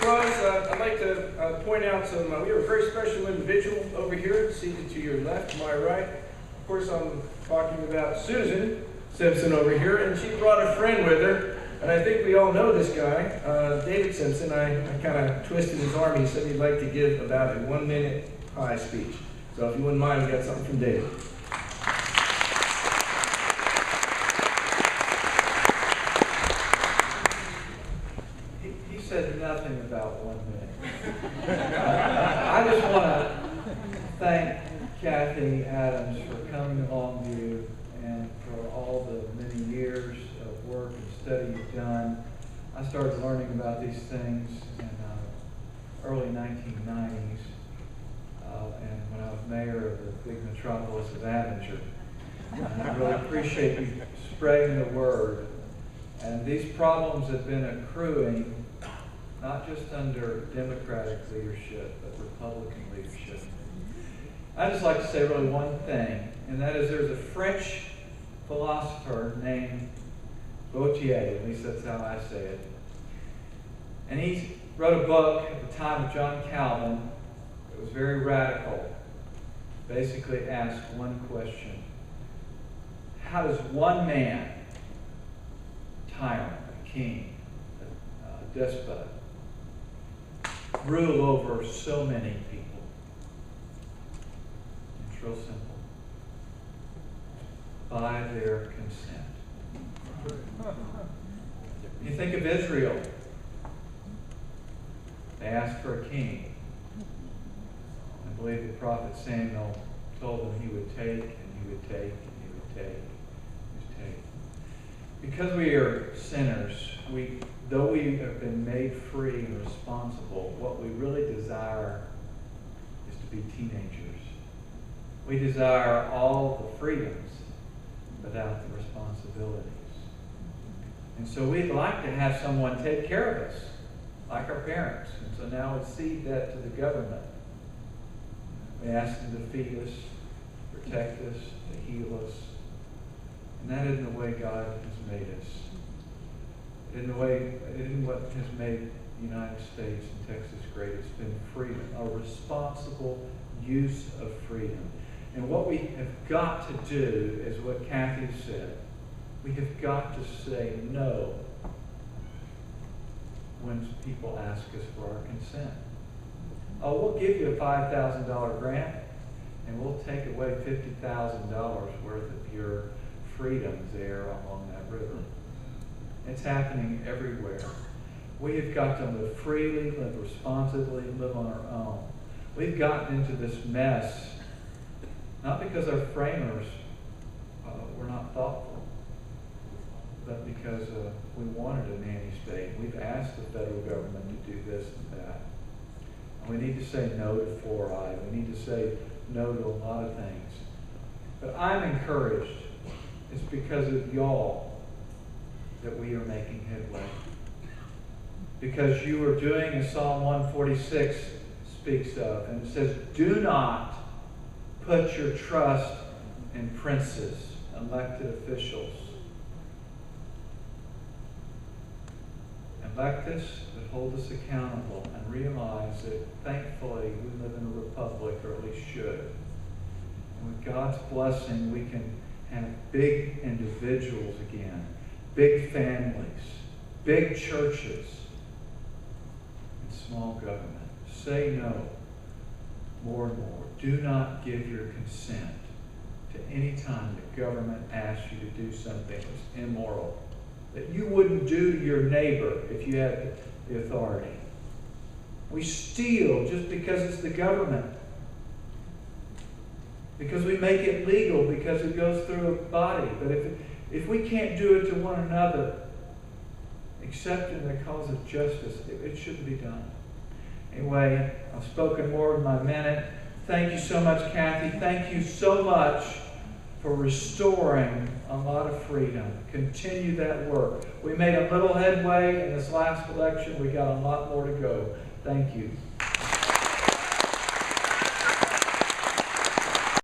applause. I'd like to point out we have a very special individual over here, seated to your left, my right. Of course, I'm talking about Susan Simpson over here, and she brought a friend with her. And I think we all know this guy, David Simpson. I kind of twisted his arm. He said he'd like to give about a 1-minute high speech. So if you wouldn't mind, we got something from David. He said nothing about 1 minute. I just want to thank Kathy Adams for coming to Longview and for all the many years of work and study you've done. I started learning about these things in early 1990s, and when I was mayor of the big metropolis of Avenger. And I really appreciate you spreading the word. And these problems have been accruing, not just under Democratic leadership, but Republican leadership. I'd just like to say really one thing, and that is there's a French philosopher named Gautier, at least that's how I say it. And he wrote a book at the time of John Calvin. It was very radical. Basically asked one question. How does one man, a tyrant, a king, a despot, rule over so many people? It's real simple. By their consent. You think of Israel. They asked for a king. I believe the prophet Samuel told them he would take, and he would take, and he would take, and he would take. Because we are sinners, though we have been made free and responsible, what we really desire is to be teenagers. We desire all the freedoms without the responsibilities. And so we'd like to have someone take care of us, like our parents. And so now we cede that to the government. We ask them to feed us, protect us, to heal us. And that isn't the way God has made us. It isn't what has made the United States and Texas great. It's been freedom, a responsible use of freedom. And what we have got to do is what Kathy said. We have got to say no when people ask us for our consent. Oh, we'll give you a $5,000 grant, and we'll take away $50,000 worth of your freedoms there along that river. It's happening everywhere. We have got to live freely, live responsibly, live on our own. We've gotten into this mess not because our framers were not thoughtful, but because we wanted a nanny state. We've asked the federal government to do this and that. And we need to say no to 4I. We need to say no to a lot of things. But I'm encouraged. It's because of y'all that we are making headway. Because you are doing as Psalm 146 speaks of. And it says, do not put your trust in princes, elected officials. Elect us, but hold us accountable, and realize that thankfully we live in a republic, or at least should. And with God's blessing, we can have big individuals again, big families, big churches, and small government. Say no more and more. Do not give your consent to any time the government asks you to do something that's immoral, that you wouldn't do to your neighbor if you had the authority. We steal just because it's the government. Because we make it legal, because it goes through a body. But if we can't do it to one another, except in the cause of justice, it shouldn't be done. Anyway, I've spoken more in my minute. Thank you so much, Kathy. Thank you so much for restoring a lot of freedom. Continue that work. We made a little headway in this last election. We got a lot more to go. Thank you.